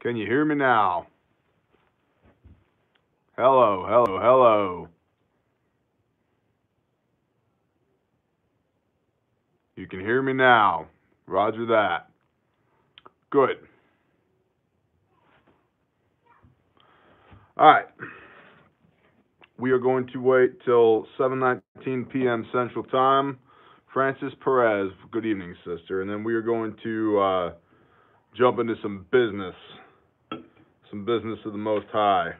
Can you hear me now? Hello, hello, hello. You can hear me now. Roger that. Good. All right. We are going to wait till 7:19 p.m. Central Time. Francis Perez, good evening, sister. And then we are going to jump into some business of the Most High.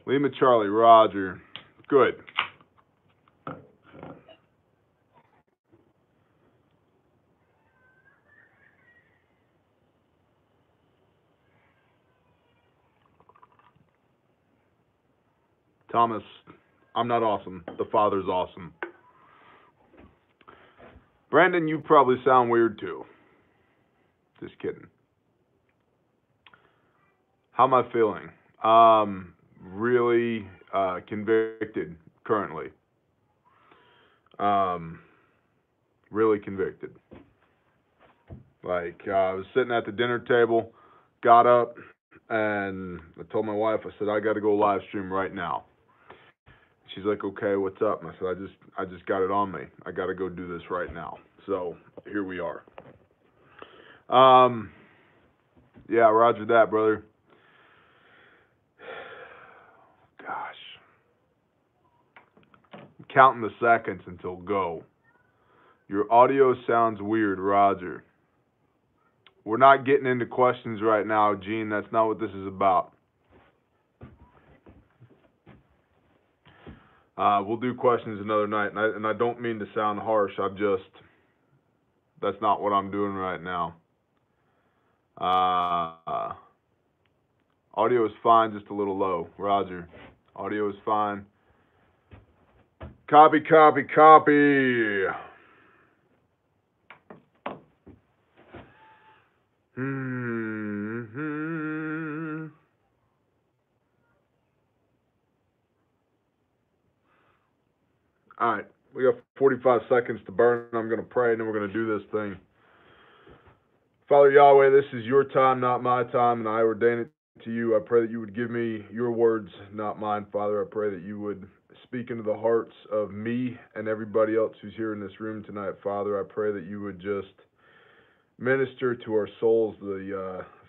Lima Charlie, Roger. Good. Thomas, I'm not awesome. The Father's awesome. Brandon, you probably sound weird too. Just kidding. How am I feeling? Really convicted currently. Um, really convicted. Like I was sitting at the dinner table, got up, and I told my wife, I said, I got to go live stream right now. She's like, okay, what's up? And I said, I just got it on me. I got to go do this right now. So here we are. Um, yeah, Roger that, brother. Gosh, I'm counting the seconds until go. Your audio sounds weird, Roger. We're not getting into questions right now, Gene. That's not what this is about. We'll do questions another night, and I don't mean to sound harsh. That's not what I'm doing right now. Uh, audio is fine, just a little low. Roger. Audio is fine. Copy, copy, copy. Hmm. All right, we got 45 seconds to burn. I'm going to pray, and then we're going to do this thing. Father Yahweh, this is your time, not my time, and I ordain it to you. I pray that you would give me your words, not mine, Father. I pray that you would speak into the hearts of me and everybody else who's here in this room tonight, Father. I pray that you would just minister to our souls,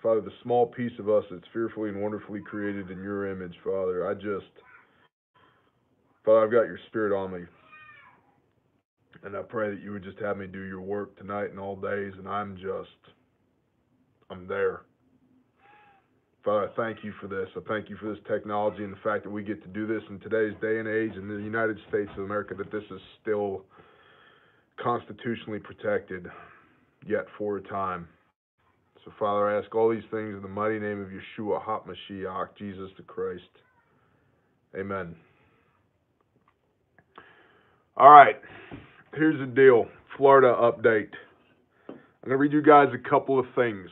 Father, the small piece of us that's fearfully and wonderfully created in your image, Father. Father, I've got your spirit on me. And I pray that you would just have me do your work tonight and all days, and I'm there. Father, I thank you for this. I thank you for this technology and the fact that we get to do this in today's day and age in the United States of America, that this is still constitutionally protected, yet for a time. So, Father, I ask all these things in the mighty name of Yeshua HaMashiach, Jesus the Christ. Amen. All right, here's the deal. Florida update. I'm going to read you guys a couple of things.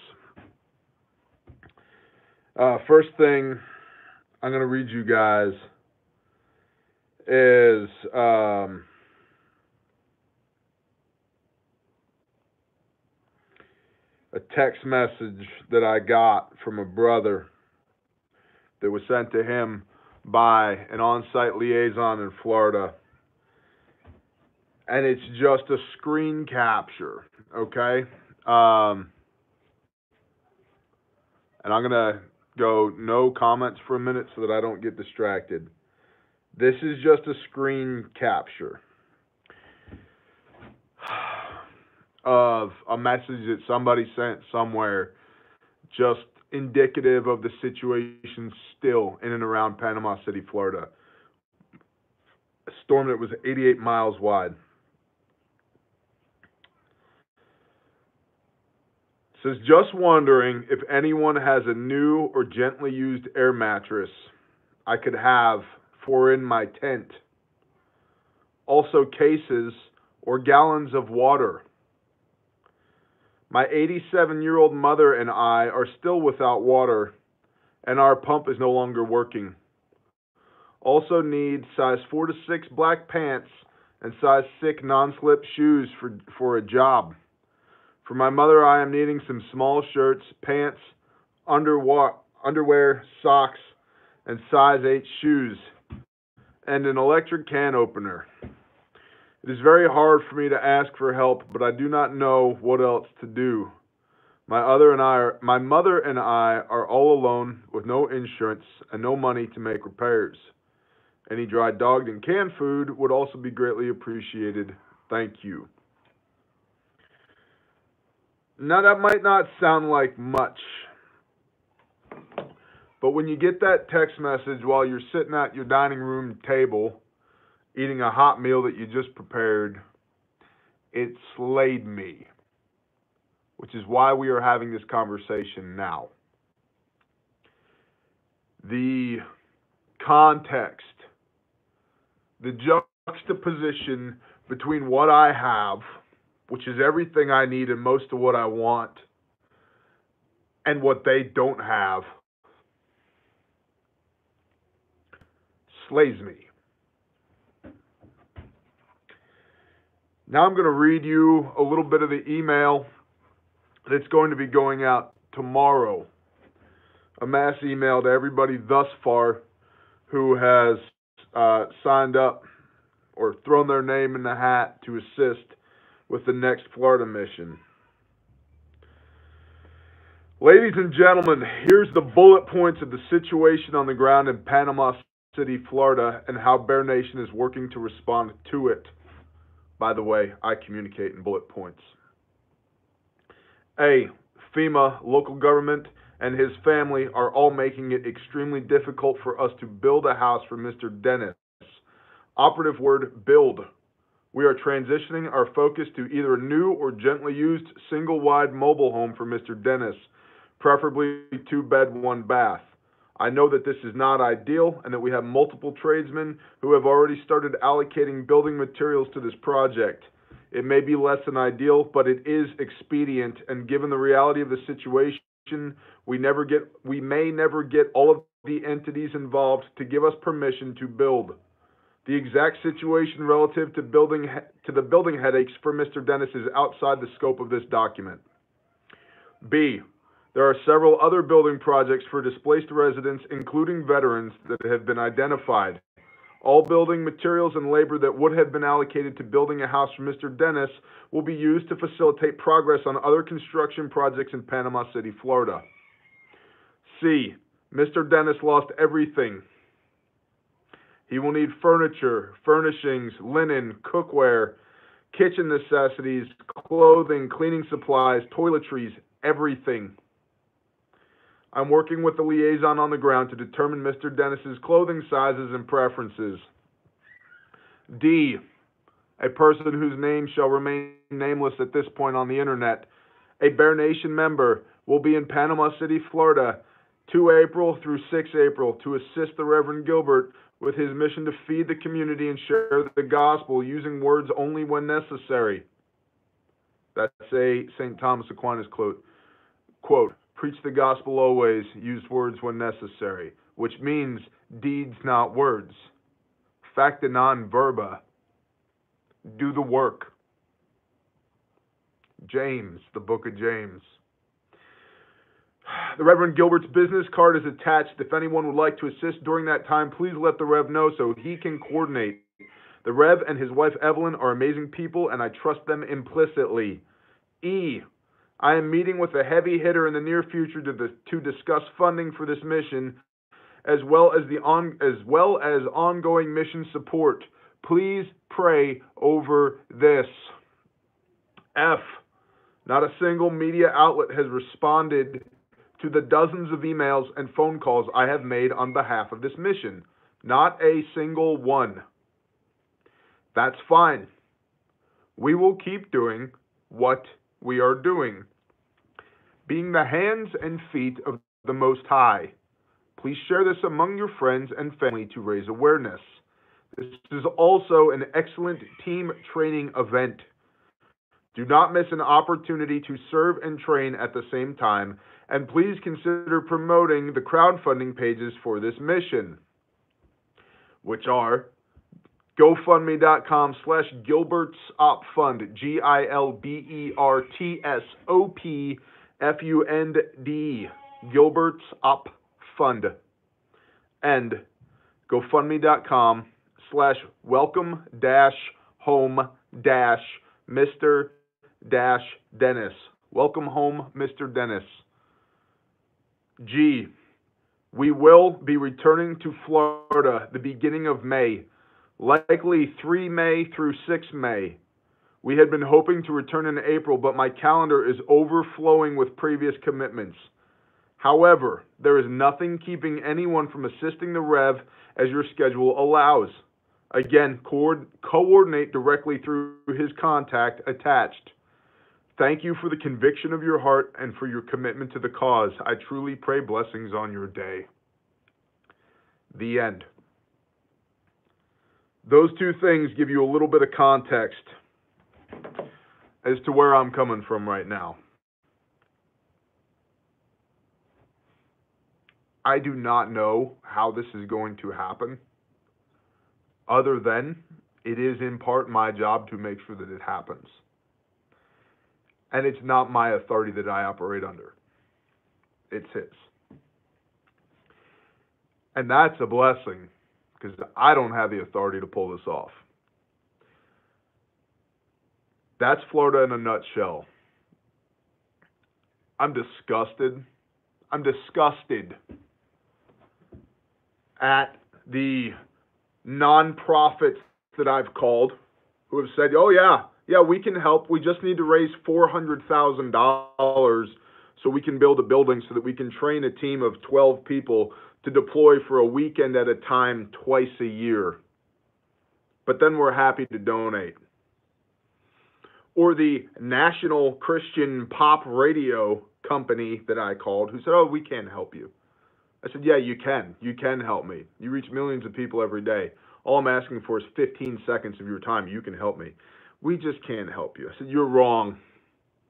First thing I'm going to read you guys is a text message that I got from a brother that was sent to him by an on-site liaison in Florida. And it's just a screen capture, okay? And I'm going to go no comments for a minute so that I don't get distracted. This is just a screen capture of a message that somebody sent somewhere, just indicative of the situation still in and around Panama City, Florida. A storm that was 88 miles wide. It says, just wondering if anyone has a new or gently used air mattress I could have for in my tent. Also cases or gallons of water. My 87-year-old mother and I are still without water, and our pump is no longer working. Also need size 4 to 6 black pants and size 6 non-slip shoes for a job. For my mother, I am needing some small shirts, pants, underwear, socks, and size 8 shoes, and an electric can opener. It is very hard for me to ask for help, but I do not know what else to do. My mother and I are all alone with no insurance and no money to make repairs. Any dry dogged and canned food would also be greatly appreciated. Thank you. Now that might not sound like much, but when you get that text message while you're sitting at your dining room table eating a hot meal that you just prepared, it slayed me, which is why we are having this conversation now. The context, the juxtaposition between what I have, which is everything I need and most of what I want, and what they don't have, slays me. Now I'm going to read you a little bit of the email that's going to be going out tomorrow. A mass email to everybody thus far who has signed up or thrown their name in the hat to assist with the next Florida mission. Ladies and gentlemen, here's the bullet points of the situation on the ground in Panama City, Florida, and how Bear Nation is working to respond to it. By the way, I communicate in bullet points. A. FEMA, local government, and his family are all making it extremely difficult for us to build a house for Mr. Dennis. Operative word, build. We are transitioning our focus to either a new or gently used single-wide mobile home for Mr. Dennis, preferably 2-bed, 1-bath. I know that this is not ideal and that we have multiple tradesmen who have already started allocating building materials to this project. It may be less than ideal, but it is expedient, and given the reality of the situation, we may never get all of the entities involved to give us permission to build. The exact situation relative to the building headaches for Mr. Dennis is outside the scope of this document. B. There are several other building projects for displaced residents, including veterans, that have been identified. All building materials and labor that would have been allocated to building a house for Mr. Dennis will be used to facilitate progress on other construction projects in Panama City, Florida. C. Mr. Dennis lost everything. He will need furniture, furnishings, linen, cookware, kitchen necessities, clothing, cleaning supplies, toiletries, everything. I'm working with the liaison on the ground to determine Mr. Dennis's clothing sizes and preferences. D. A person whose name shall remain nameless at this point on the internet, a Bear Nation member, will be in Panama City, Florida, 2 April through 6 April, to assist the Reverend Gilbert with his mission to feed the community and share the gospel using words only when necessary. That's a St. Thomas Aquinas quote, preach the gospel always, use words when necessary, which means deeds, not words. Facta non verba. Do the work. James, the book of James. The Reverend Gilbert's business card is attached. If anyone would like to assist during that time, please let the Rev know so he can coordinate. The Rev and his wife Evelyn are amazing people, and I trust them implicitly. E. I am meeting with a heavy hitter in the near future to discuss funding for this mission, as well as ongoing mission support. Please pray over this. F. Not a single media outlet has responded to the dozens of emails and phone calls I have made on behalf of this mission. Not a single one. That's fine. We will keep doing what we are doing, being the hands and feet of the Most High. Please share this among your friends and family to raise awareness. This is also an excellent team training event. Do not miss an opportunity to serve and train at the same time, and please consider promoting the crowdfunding pages for this mission, which are GoFundMe.com/GilbertsOpFund, GilbertsOpFund, Gilbert's Op Fund, and GoFundMe.com/welcome-home-Mr-Dennis. Welcome home, Mr. Dennis. G. We will be returning to Florida the beginning of May, likely 3 May through 6 May. We had been hoping to return in April, but my calendar is overflowing with previous commitments. However, there is nothing keeping anyone from assisting the Rev as your schedule allows. Again, coordinate directly through his contact attached. Thank you for the conviction of your heart and for your commitment to the cause. I truly pray blessings on your day. The end. Those two things give you a little bit of context as to where I'm coming from right now. I do not know how this is going to happen, other than it is in part my job to make sure that it happens. And it's not my authority that I operate under. It's his. And that's a blessing, because I don't have the authority to pull this off. That's Florida in a nutshell. I'm disgusted. I'm disgusted at the nonprofits that I've called who have said, oh yeah, we can help. We just need to raise $400,000 so we can build a building so that we can train a team of 12 people to deploy for a weekend at a time twice a year. But then we're happy to donate. Or the National Christian Pop Radio company that I called who said, oh, we can't help you. I said, yeah, you can. You can help me. You reach millions of people every day. All I'm asking for is 15 seconds of your time. You can help me. We just can't help you. I said, you're wrong.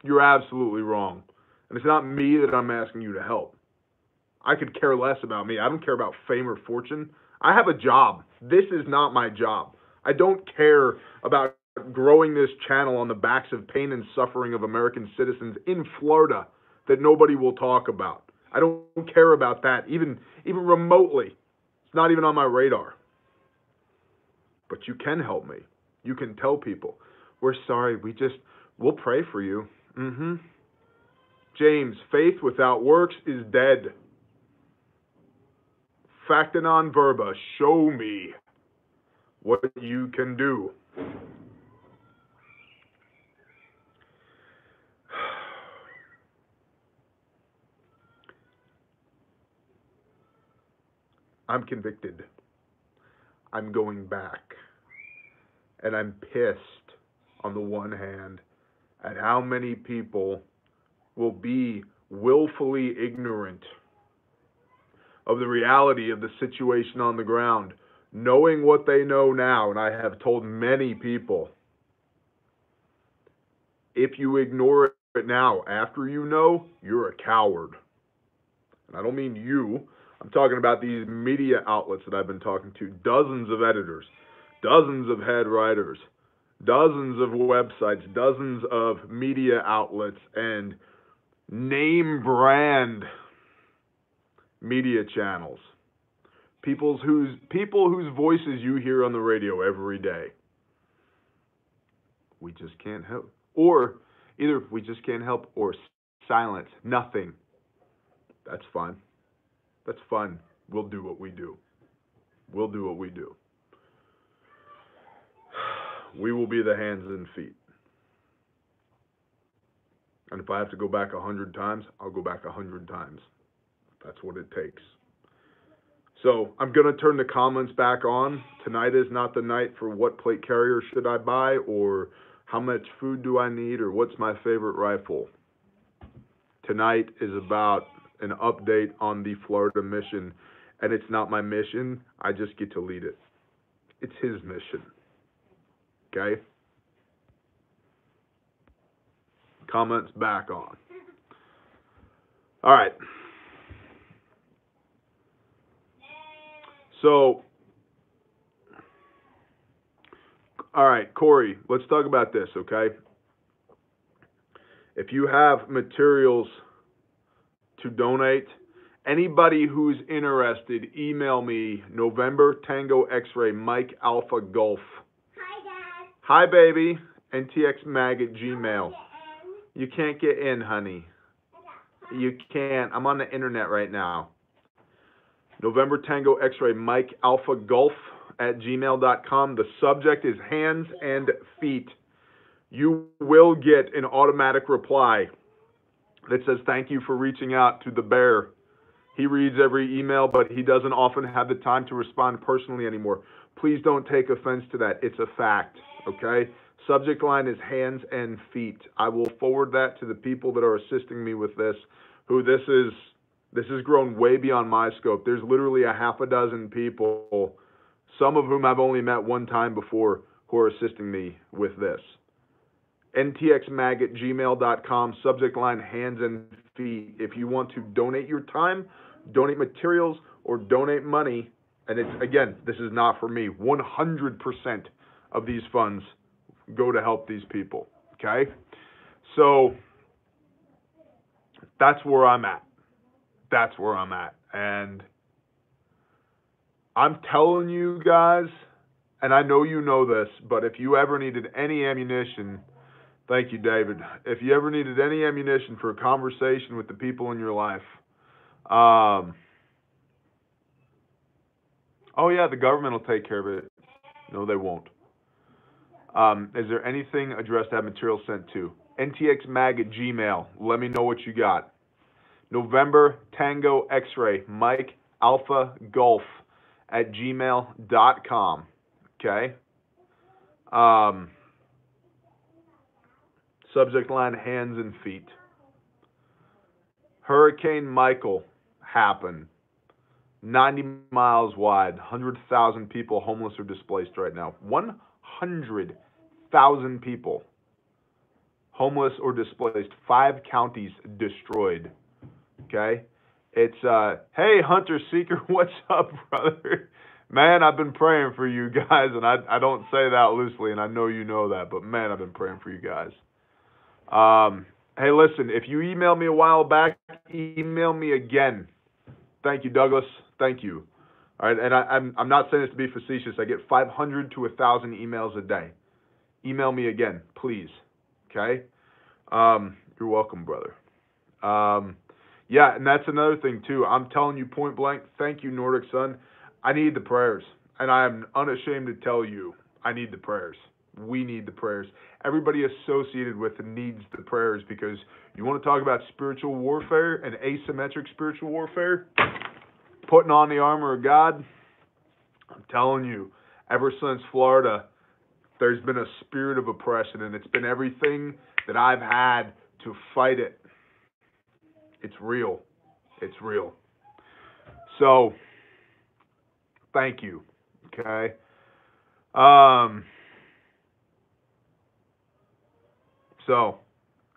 You're absolutely wrong. And it's not me that I'm asking you to help. I could care less about me. I don't care about fame or fortune. I have a job. This is not my job. I don't care about growing this channel on the backs of pain and suffering of American citizens in Florida that nobody will talk about. I don't care about that, even remotely. It's not even on my radar. But you can help me. You can tell people, we're sorry, we'll pray for you. James, faith without works is dead. Facta non verba, show me what you can do. I'm convicted. I'm going back. And I'm pissed, on the one hand, at how many people will be willfully ignorant of the reality of the situation on the ground, knowing what they know now, and I have told many people, if you ignore it now, after you know, you're a coward. And I don't mean you. I'm talking about these media outlets that I've been talking to, dozens of editors, dozens of head writers, dozens of websites, dozens of media outlets, and name brand media channels. People whose voices you hear on the radio every day. We just can't help. Or either we just can't help or silence. Nothing. That's fine. That's fine. We'll do what we do. We'll do what we do. We will be the hands and feet. And if I have to go back 100 times, I'll go back 100 times. That's what it takes. So I'm going to turn the comments back on. Tonight is not the night for what plate carrier should I buy, or how much food do I need, or what's my favorite rifle. Tonight is about an update on the Florida mission, and it's not my mission. I just get to lead it. It's his mission. Okay? Comments back on. All right. So, all right, Corey, let's talk about this, okay? If you have materials to donate, anybody who's interested, email me, November Tango X-Ray Mike Alpha Golf. Hi, Dad. Hi, baby. ntxmag@gmail. You can't get in, honey. You can't. I'm on the internet right now. November Tango X-Ray Mike Alpha Golf @gmail.com. The subject is hands and feet. You will get an automatic reply that says, thank you for reaching out to the bear. He reads every email, but he doesn't often have the time to respond personally anymore. Please don't take offense to that. It's a fact, okay? Subject line is hands and feet. I will forward that to the people that are assisting me with this, who this has grown way beyond my scope. There's literally a half a dozen people, some of whom I've only met one time before, who are assisting me with this. ntxmag@gmail.com, subject line hands and feet. If you want to donate your time, donate materials, or donate money, and it's, again, this is not for me, 100% of these funds go to help these people, okay? So that's where I'm at. That's where I'm at. And I'm telling you guys, and I know you know this, but if you ever needed any ammunition, thank you, David. If you ever needed any ammunition for a conversation with the people in your life, oh yeah, the government will take care of it. No, they won't. Is there anything addressed to have material sent to? ntxmag@gmail. Let me know what you got. November Tango X-Ray Mike Alpha Golf @gmail.com. Okay. Subject line hands and feet. Hurricane Michael happened. 90 miles wide. 100,000 people homeless or displaced right now. 100,000 people homeless or displaced. 5 counties destroyed. Okay? It's, hey, Hunter Seeker, what's up, brother? Man, I've been praying for you guys, and I don't say that loosely, and I know you know that, but man, I've been praying for you guys. Hey, listen, if you emailed me a while back, email me again. Thank you, Douglas. Thank you. All right, and I'm not saying this to be facetious. I get 500 to 1,000 emails a day. Email me again, please. Okay? You're welcome, brother. Yeah, and that's another thing, too. I'm telling you point blank, thank you, Nordic Sun. I need the prayers, and I am unashamed to tell you, I need the prayers. We need the prayers. Everybody associated with it needs the prayers, because you want to talk about spiritual warfare and asymmetric spiritual warfare, putting on the armor of God. I'm telling you, ever since Florida, there's been a spirit of oppression, and it's been everything that I've had to fight it. It's real. It's real. So, thank you. Okay. Um. So,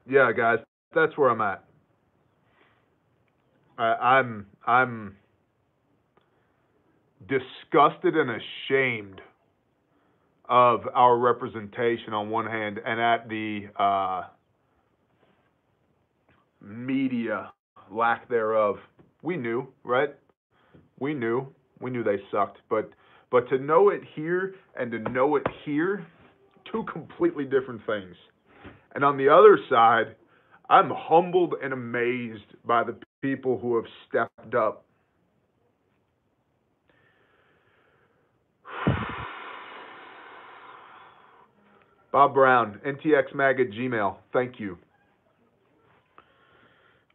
yeah, guys, that's where I'm at. I'm disgusted and ashamed of our representation on one hand, and at the media lack thereof. We knew, right? We knew. We knew they sucked, but to know it here and to know it here, two completely different things. And on the other side, I'm humbled and amazed by the people who have stepped up. Bob Brown, NTXMag at Gmail. Thank you.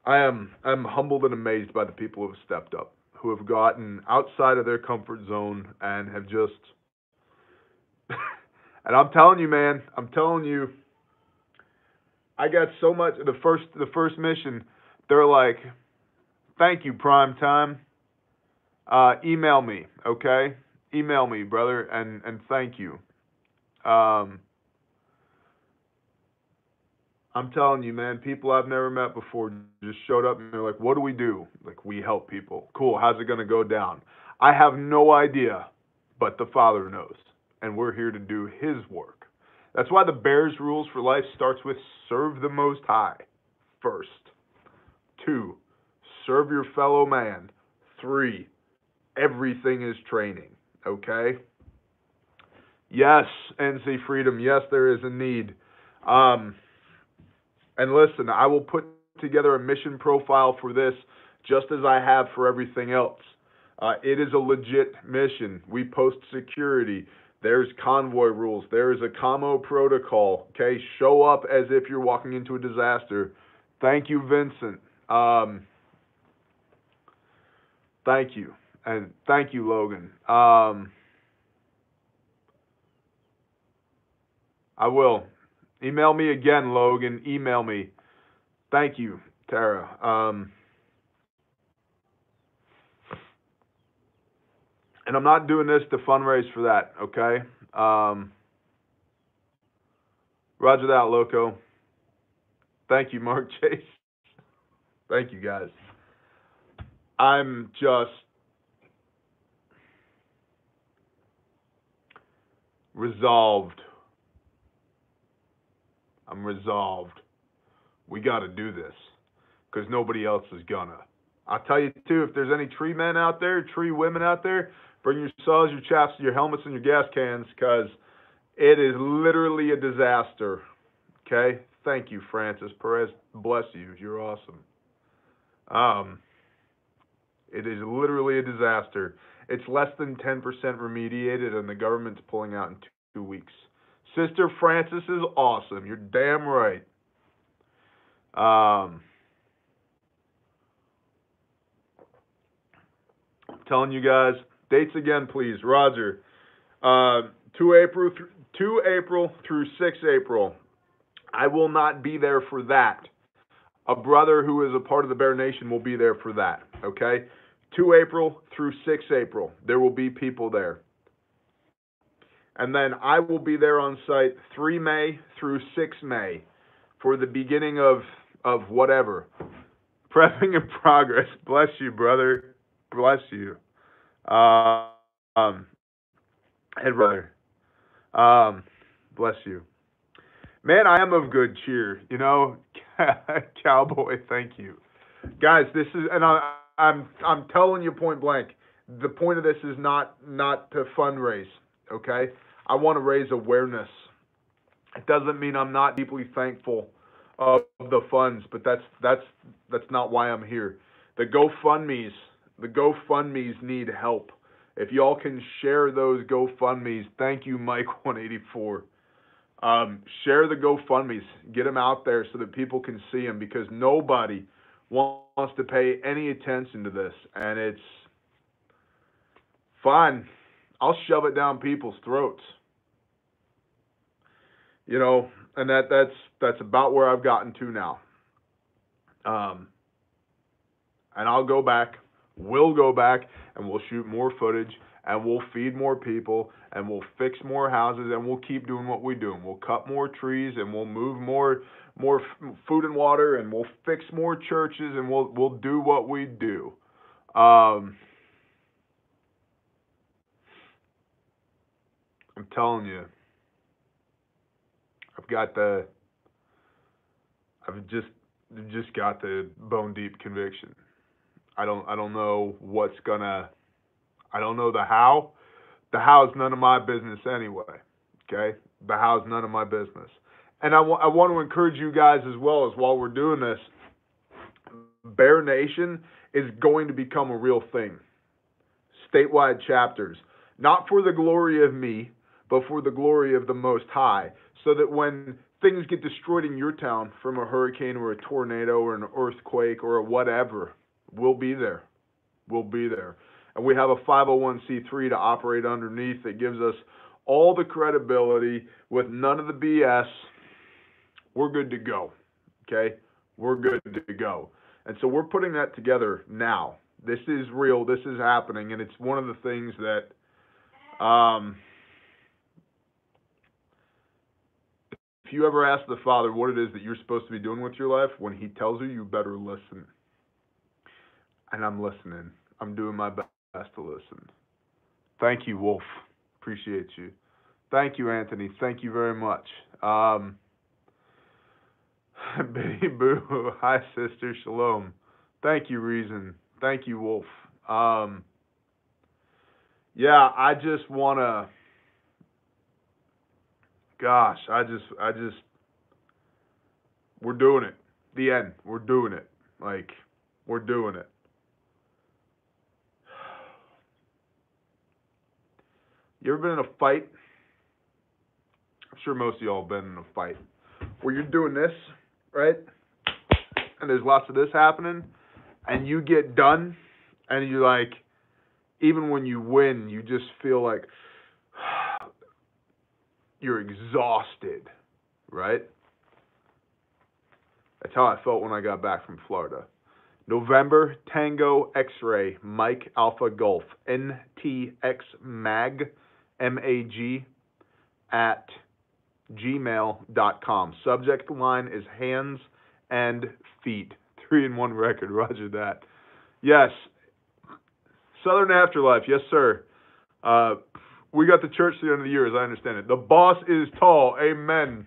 I'm humbled and amazed by the people who have stepped up, who have gotten outside of their comfort zone and have just and I'm telling you, man, I'm telling you, I got so much the first mission, they're like, thank you, Prime Time. Email me, okay? Email me, brother, and thank you. Um I'm telling you, man, people I've never met before just showed up and they're like, what do we do? Like, we help people. Cool, how's it going to go down? I have no idea, but the Father knows. And we're here to do His work. That's why the Bears rules for life starts with serve the Most High first. 2, serve your fellow man. 3, everything is training. Okay? Yes, NC Freedom. Yes, there is a need. And listen, I will put together a mission profile for this just as I have for everything else. It is a legit mission. We post security. There's convoy rules. There is a COMO protocol. Okay, show up as if you're walking into a disaster. Thank you, Vincent. Thank you. And thank you, Logan. I will. Email me again, Logan. Email me. Thank you, Tara. And I'm not doing this to fundraise for that, okay? Roger that, Loco. Thank you, Mark Chase. Thank you, guys. I'm just resolved. I'm resolved. We got to do this because nobody else is gonna. I'll tell you, too, if there's any tree men out there, tree women out there, bring your saws, your chaps, your helmets, and your gas cans because it is literally a disaster. Okay? Thank you, Francis Perez. Bless you. You're awesome. It is literally a disaster. It's less than 10% remediated, and the government's pulling out in 2 weeks. Sister Francis is awesome. You're damn right. I'm telling you guys, dates again, please. Roger. 2 April through 6 April. I will not be there for that. A brother who is a part of the Bear Nation will be there for that. Okay? 2 April through 6 April. There will be people there. And then I will be there on site 3 May through 6 May for the beginning of whatever. Prepping in progress. Bless you, brother. Bless you. Hey, brother. Bless you. Man, I am of good cheer, you know. Cowboy, thank you. Guys, this is, and I'm telling you point blank, the point of this is not to fundraise, okay? I want to raise awareness. It doesn't mean I'm not deeply thankful of the funds, but that's not why I'm here. The GoFundMe's need help. If y'all can share those GoFundMe's, thank you, Mike 184. Share the GoFundMe's, get them out there so that people can see them because nobody wants to pay any attention to this, and it's fine. I'll shove it down people's throats. You know, and that's about where I've gotten to now. And I'll go back, we'll go back, and we'll shoot more footage, and we'll feed more people, and we'll fix more houses, and we'll keep doing what we do. And we'll cut more trees, and we'll move more food and water, and we'll fix more churches, and we'll do what we do. I'm telling you, I've just got the bone deep conviction. I don't know I don't know the how. The how is none of my business anyway. Okay? The how is none of my business. And I want to encourage you guys as well, as while we're doing this, Bear Nation is going to become a real thing. Statewide chapters. Not for the glory of me, but for the glory of the Most High. So that when things get destroyed in your town from a hurricane or a tornado or an earthquake or a whatever, we'll be there. We'll be there. And we have a 501c3 to operate underneath that gives us all the credibility with none of the BS. We're good to go. Okay? We're good to go. And so we're putting that together now. This is real. This is happening. And it's one of the things that if you ever ask the Father what it is that you're supposed to be doing with your life, when he tells you, you better listen. And I'm listening. I'm doing my best to listen. Thank you, Wolf. Appreciate you. Thank you, Anthony. Thank you very much. Betty Boo. Hi, sister. Shalom. Thank you, Reason. Thank you, Wolf. Yeah, I just want to... Gosh, we're doing it. The end. We're doing it. Like, we're doing it. You ever been in a fight? I'm sure most of y'all have been in a fight where you're doing this, right? And there's lots of this happening, and you get done, and you're like, even when you win, you just feel like you're exhausted, right? That's how I felt when I got back from Florida. November Tango X-Ray Mike Alpha Golf NTX Mag MAG at gmail.com. Subject line is hands and feet. 3-in-1 record. Roger that. Yes. Southern Afterlife. Yes, sir. We got the church to the end of the year, as I understand it. The boss is tall. Amen.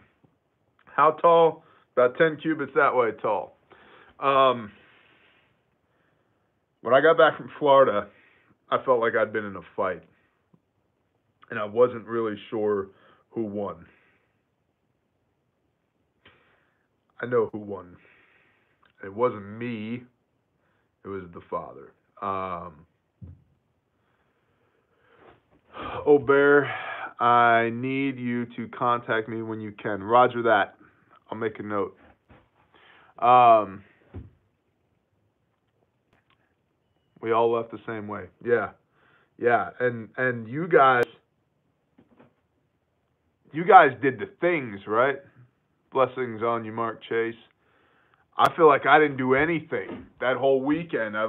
How tall? About 10 cubits that way tall. When I got back from Florida, I felt like I'd been in a fight. And I wasn't really sure who won. I know who won. It wasn't me. It was the Father. Oh, Bear, I need you to contact me when you can. Roger that. I'll make a note. We all left the same way. Yeah. And you guys did the things, right? Blessings on you, Mark Chase. I feel like I didn't do anything that whole weekend. I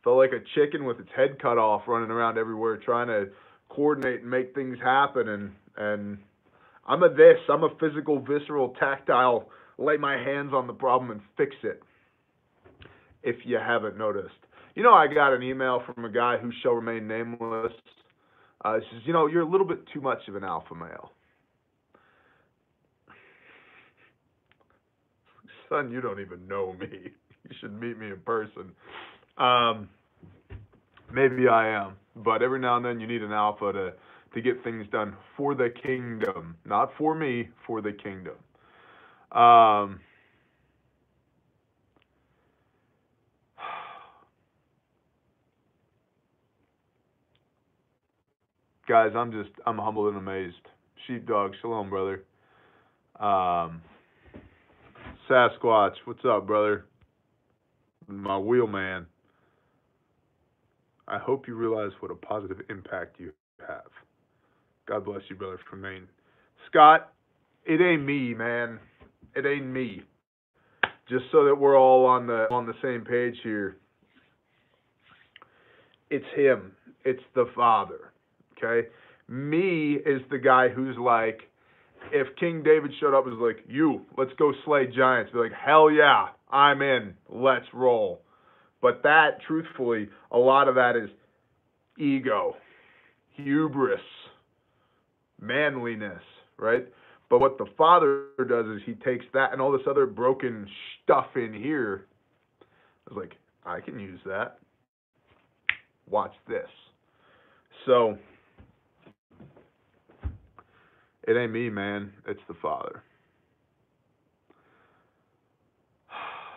felt like a chicken with its head cut off, running around everywhere trying to coordinate and make things happen. And I'm a physical, visceral, tactile, lay my hands on the problem and fix it. If you haven't noticed. You know, I got an email from a guy who shall remain nameless. He says, you're a little bit too much of an alpha male. Son, you don't even know me. You should meet me in person. Maybe I am, but every now and then you need an alpha to get things done for the kingdom, not for me, for the kingdom. Guys, I'm humbled and amazed. Sheepdog, shalom, brother. Sasquatch, what's up, brother? My wheelman. I hope you realize what a positive impact you have. God bless you, brother, from Maine. Scott, it ain't me, man. It ain't me. just so that we're all on the same page here. It's him. It's the Father. Okay? Me is the guy who's like, if King David showed up and was like, let's go slay giants, be like, hell yeah, I'm in. Let's roll. But that, truthfully, a lot of that is ego, hubris, manliness, right? But what the Father does is he takes that and all this other broken stuff in here. I was like, I can use that. Watch this. So, it ain't me, man. It's the Father.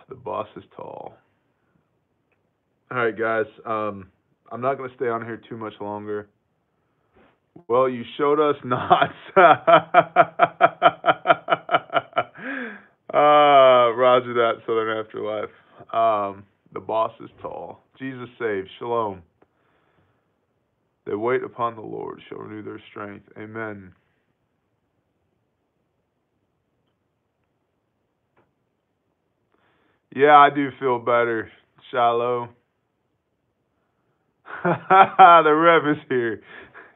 The boss is tall. All right, guys. I'm not going to stay on here too much longer. Well, you showed us knots. Roger that, Southern Afterlife. The boss is tall. Jesus saves. Shalom. They wait upon the Lord, shall renew their strength. Amen. Yeah, I do feel better. Shalom. The Rev is here.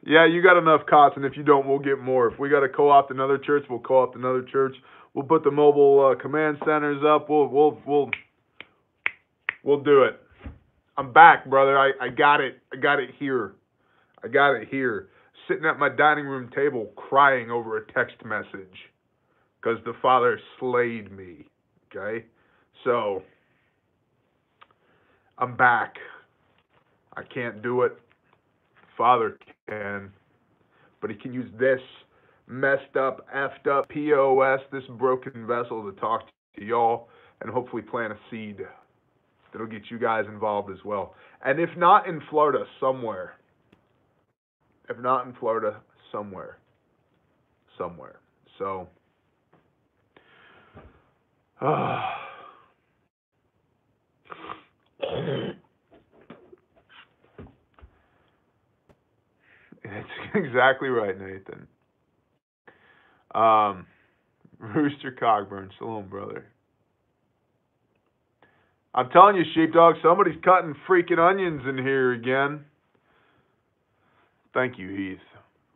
Yeah, you got enough cots, and if you don't, we'll get more. If we got to co-opt another church, we'll co-opt another church. We'll put the mobile command centers up. We'll do it. I'm back, brother. I got it. I got it here. Sitting at my dining room table, crying over a text message because the Father slayed me. Okay, so I'm back. I can't do it. Father can, but he can use this messed up, effed up POS, this broken vessel, to talk to y'all and hopefully plant a seed that'll get you guys involved as well. And if not in Florida, somewhere. If not in Florida, somewhere. So, it's exactly right, Nathan. Rooster Cogburn, shalom, brother. I'm telling you, sheepdog, somebody's cutting freaking onions in here again. Thank you, Heath.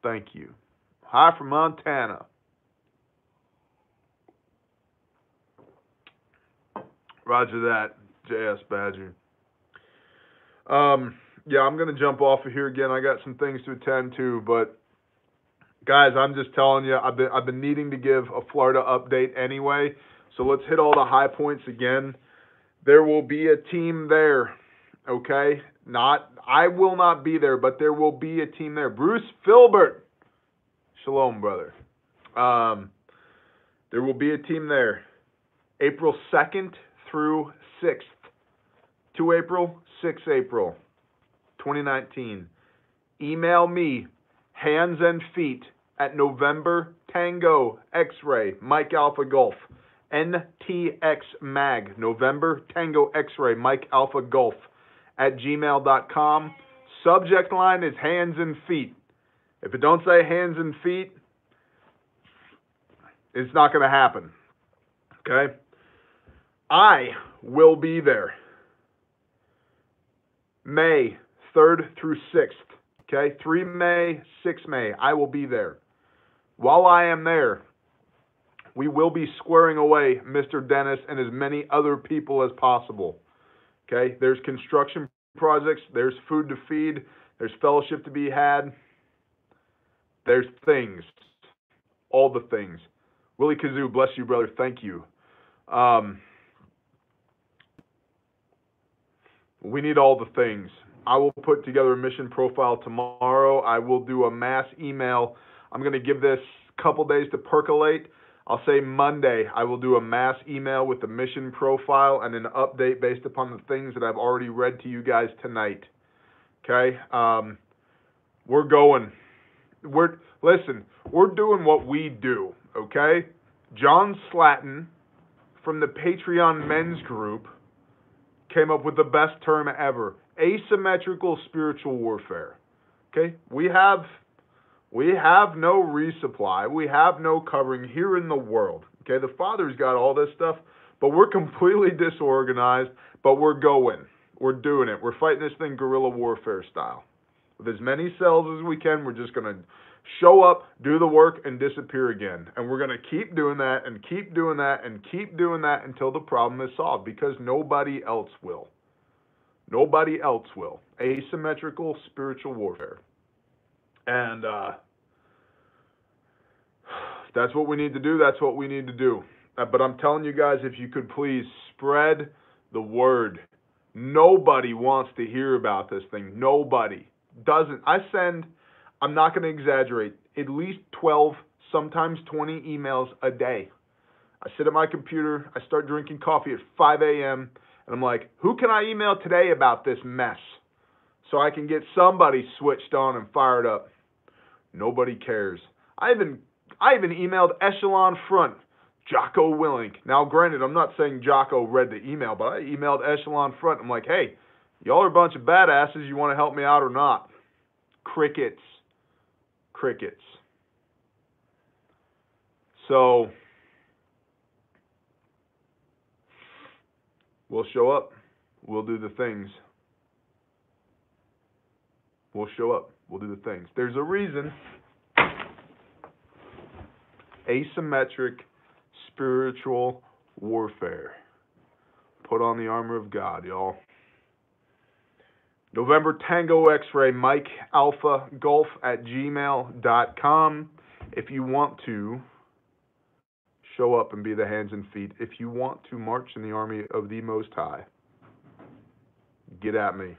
Thank you. Hi from Montana. Roger that, JS Badger. Yeah, I'm going to jump off of here again. I got some things to attend to, but guys, I'm just telling you, I've been needing to give a Florida update anyway, so let's hit all the high points again. There will be a team there, okay? I will not be there, but there will be a team there. Bruce Filbert, shalom, brother. There will be a team there, April 2nd through 6th. 2 April, 6 April, 2019. Email me, hands and feet, at November Tango X-Ray, Mike Alpha Golf, NTX Mag, November Tango X-Ray, Mike Alpha Golf, at gmail.com. Subject line is hands and feet. If it don't say hands and feet, it's not going to happen. Okay? I will be there. May 3rd through 6th. Okay? 3 May, 6 May. I will be there. While I am there, we will be squaring away Mr. Dennis and as many other people as possible. Okay? There's construction projects. There's food to feed. There's fellowship to be had. There's things. All the things. Willie Kazoo, bless you, brother. Thank you. We need all the things. I will put together a mission profile tomorrow. I will do a mass email. I'm going to give this a couple days to percolate. I'll say Monday I will do a mass email with the mission profile and an update based upon the things that I've already read to you guys tonight. Okay? We're going. Listen, we're doing what we do, okay? John Slatton from the Patreon men's group came up with the best term ever: asymmetrical spiritual warfare. Okay? We have no resupply. We have no covering here in the world. Okay? The Father's got all this stuff, But we're completely disorganized, but we're going. We're doing it. We're fighting this thing guerrilla warfare style. With as many cells as we can, we're just going to show up, do the work, and disappear again. And we're going to keep doing that and keep doing that and keep doing that until the problem is solved, because nobody else will. Nobody else will. Asymmetrical spiritual warfare. And that's what we need to do. That's what we need to do. But I'm telling you guys, if you could please spread the word. Nobody wants to hear about this thing. Nobody doesn't. I'm not going to exaggerate, at least 12, sometimes 20 emails a day. I sit at my computer, I start drinking coffee at 5 a.m., and I'm like, who can I email today about this mess so I can get somebody switched on and fired up? Nobody cares. I even emailed Echelon Front, Jocko Willink. Now, granted, I'm not saying Jocko read the email, but I emailed Echelon Front. I'm like, hey, y'all are a bunch of badasses. You want to help me out or not? Crickets. Crickets. So, we'll show up. We'll do the things. We'll show up. We'll do the things. There's a reason. Asymmetric spiritual warfare. Put on the armor of God, y'all. November Tango X-Ray, Mike Alpha Golf at gmail.com. If you want to show up and be the hands and feet, if you want to march in the army of the Most High, get at me.